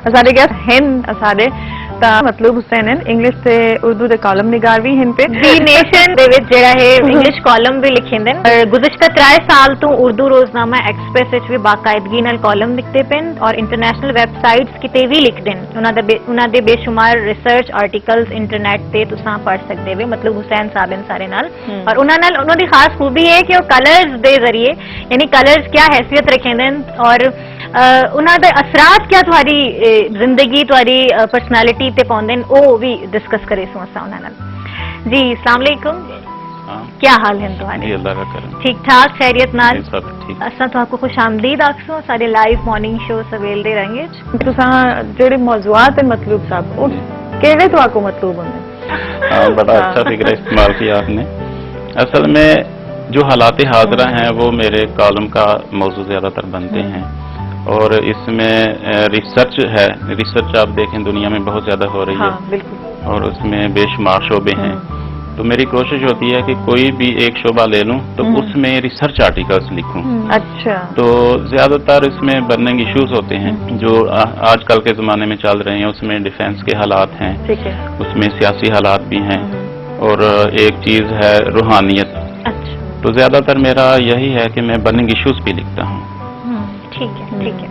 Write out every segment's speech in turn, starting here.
اسارے gas ہند اسارے تا مطلوب حسین English سے اردو دے کالم نگار بھی ہن پہ دی نیشن دے وچ جڑا ہے انگلش کالم بھی لکھیندے گزشتہ 3 سال تو اردو روزنامہ ایکسپریس وچ بھی باقاعدگی نال کالم لکھتے پن اور انٹرنیشنل ویب سائٹس کتے بھی لکھ دین انہاں دے بے شمار ریسرچ آرٹیکلز انٹرنیٹ تے تساں پڑھ سکتے وے مطلب حسین صاحب ان سارے نال اور انہاں دی خاص خوبی ہے کہ وہ کلرز دے ذریعے یعنی کلرز کیا حیثیت رکھیندے اور انہاں دے اثرات کیا تہاڈی زندگی تہاڈی پرسنالٹی تے پوندن او بھی ڈسکس کرے سو اساں انہاں نال. جی السلام علیکم. کیا حال ہیں تہاڈے؟ جی اللہ کا کرم. ٹھیک ٹھاک خیریت نال؟ سب ٹھیک. اساں تہاکو خوش آمدید آکھسو سارے لائیو مارننگ شو سویل دے رنگ وچ. تساں جڑے موضوعات مطلوب صاحب او کیڑے تہاکو مطلوب ہوندے؟ ہاں بڑا اچھا فکر استعمال کیا آپ نے. اصل میں جو حالات حاضرہ ہیں وہ میرے کالم کا موضوع زیادہ تر بنتے ہیں اور اس میں ریسرچ ہے. ریسرچ آپ دیکھیں دنیا میں بہت زیادہ ہو رہی ہے اور اس میں بے شمار شعبے ہیں. تو میری کوشش ہوتی ہے کہ کوئی بھی ایک شعبہ لے لوں تو اس میں ریسرچ آرٹیکلس لکھوں. اچھا. تو زیادہ تر اس میں برننگ ایشوز ہوتے ہیں جو آج کل کے زمانے میں چل رہے ہیں. اس میں ڈیفینس کے حالات ہیں, اس میں سیاسی حالات بھی ہیں اور ایک چیز ہے روحانیت. تو زیادہ تر میرا یہی ہے کہ میں برننگ ایشوز بھی لکھتا ہوں. ٹھیک ہے ٹھیک ہے.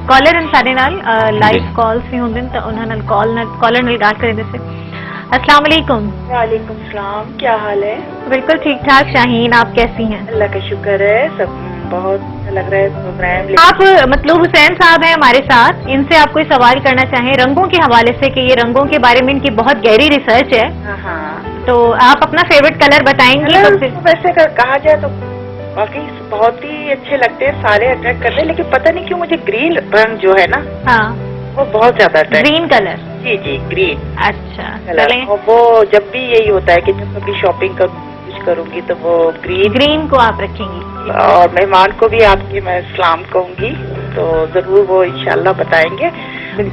کالر ان سارے نال لائیو کالز بھی ہوندے تے انہاں نال کالر نال گال کرے دے. السلام علیکم. وعلیکم السلام. کیا حال ہے؟ بالکل ٹھیک ٹھاک. شاہین آپ کیسی ہیں؟ اللہ کا شکر ہے. سب بہت لگ رہا ہے پروگرام. آپ مطلوب حسین صاحب ہیں ہمارے ساتھ. ان سے آپ کوئی سوال کرنا چاہیں رنگوں کے حوالے سے کہ یہ رنگوں کے بارے میں ان کی بہت گہری ریسرچ ہے. ہاں تو آپ اپنا فیوریٹ کلر بتائیں گے؟ ویسے کہا جائے تو باقی بہت ہی اچھے لگتے ہیں, سارے اٹریکٹ کرتے ہیں, لیکن پتہ نہیں کیوں مجھے گرین رنگ جو ہے نا ہاں وہ بہت زیادہ اٹریکٹ. Green colour. جی جی گرین. اچھا چلیں. وہ جب بھی یہی ہوتا ہے کہ جب کبھی شاپنگ کروں گی تو وہ گرین کو آپ رکھیں گی. اور مہمان کو بھی آپ کی میں سلام کہوں گی تو ضرور وہ انشاءاللہ بتائیں گے.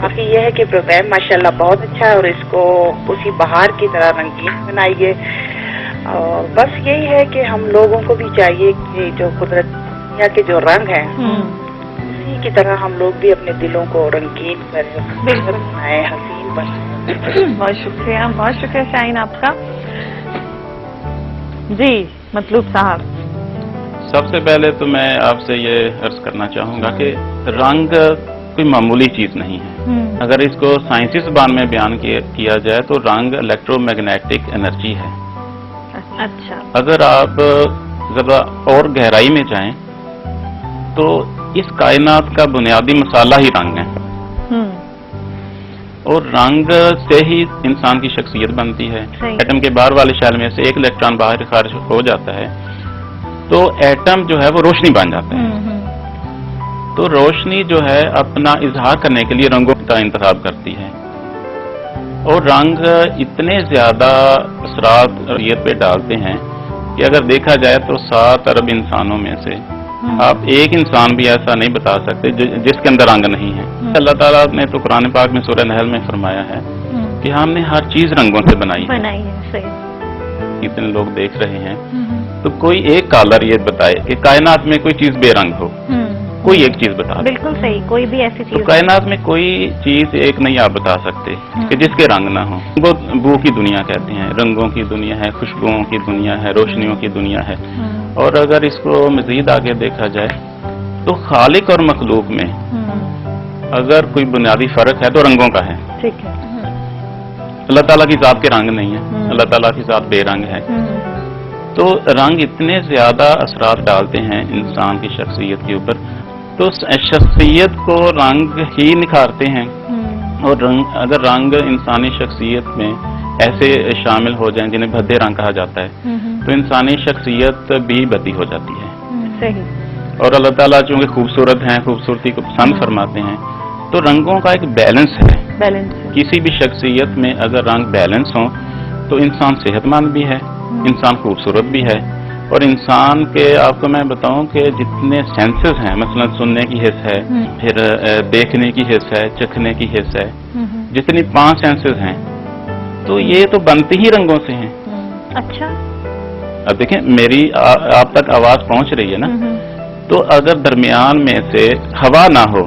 باقی یہ ہے کہ پروگرام ماشاءاللہ بہت اچھا ہے اور اس کو اسی بہار کی طرح رنگین بنائیے. اور بس یہی ہے کہ ہم لوگوں کو بھی چاہیے کہ جو قدرت دنیا کے جو رنگ ہیں اسی کی طرح ہم لوگ بھی اپنے دلوں کو رنگین بنائیں, حسین بنائیں. بہت شکریہ شاہین آپ کا. جی مطلوب صاحب. سب سے پہلے تو میں آپ سے یہ عرض کرنا چاہوں گا کہ رنگ کوئی معمولی چیز نہیں ہے. اگر اس کو سائنسی زبان میں بیان کیا جائے تو رنگ الیکٹرو میگنیٹک انرجی ہے. اچھا. اگر آپ ذرا اور گہرائی میں جائیں تو اس کائنات کا بنیادی مسئلہ ہی رنگ ہے اور رنگ سے ہی انسان کی شخصیت بنتی ہے. ایٹم کے باہر والے شیل میں سے ایک الیکٹران باہر خارج ہو جاتا ہے تو ایٹم جو ہے وہ روشنی بن جاتا ہے. تو روشنی جو ہے اپنا اظہار کرنے کے لیے رنگوں کا انتخاب کرتی ہے اور رنگ اتنے زیادہ اثرات شخصیت پہ ڈالتے ہیں کہ اگر دیکھا جائے تو 7 ارب انسانوں میں سے آپ ایک انسان بھی ایسا نہیں بتا سکتے جس کے اندر رنگ نہیں ہے. اللہ تعالیٰ نے تو قرآن پاک میں سورہ نحل میں فرمایا ہے کہ ہم نے ہر چیز رنگوں سے بنائی ہے. اتنے لوگ دیکھ رہے ہیں تو کوئی ایک کالر یہ بتائے کہ کائنات میں کوئی چیز بے رنگ ہو, کوئی ایک چیز بتا. بالکل صحیح. کوئی بھی ایسی چیز کائنات میں کوئی چیز ایک نہیں آپ بتا سکتے کہ جس کے رنگ نہ ہوں. وہ بو کی دنیا کہتے ہیں, رنگوں کی دنیا ہے, خوشبوؤں کی دنیا ہے, روشنیوں کی دنیا ہے. اور اگر اس کو مزید آگے دیکھا جائے تو خالق اور مخلوق میں اگر کوئی بنیادی فرق ہے تو رنگوں کا ہے. اللہ تعالیٰ کی ذات کے رنگ نہیں ہے, اللہ تعالیٰ کی ذات بے رنگ ہے. تو رنگ اتنے زیادہ اثرات ڈالتے ہیں انسان کی شخصیت کے اوپر. تو شخصیت کو رنگ ہی نکھارتے ہیں اور اگر رنگ انسانی شخصیت میں ایسے شامل ہو جائیں جنہیں بھدے رنگ کہا جاتا ہے تو انسانی شخصیت بھی بدی ہو جاتی ہے. صحیح. اور اللہ تعالیٰ چونکہ خوبصورت ہیں, خوبصورتی کو پسند فرماتے ہیں تو رنگوں کا ایک بیلنس ہے. کسی بھی شخصیت میں اگر رنگ بیلنس ہوں تو انسان صحت مند بھی ہے, انسان خوبصورت بھی ہے. اور انسان کے آپ کو میں بتاؤں کہ جتنے سینسز ہیں, مثلا سننے کی حس ہے, پھر دیکھنے کی حس ہے, چکھنے کی حس ہے, جتنی 5 سینسز ہیں تو یہ تو بنتے ہی رنگوں سے ہیں. اچھا. اب دیکھیں میری آپ تک آواز پہنچ رہی ہے نا, تو اگر درمیان میں سے ہوا نہ ہو,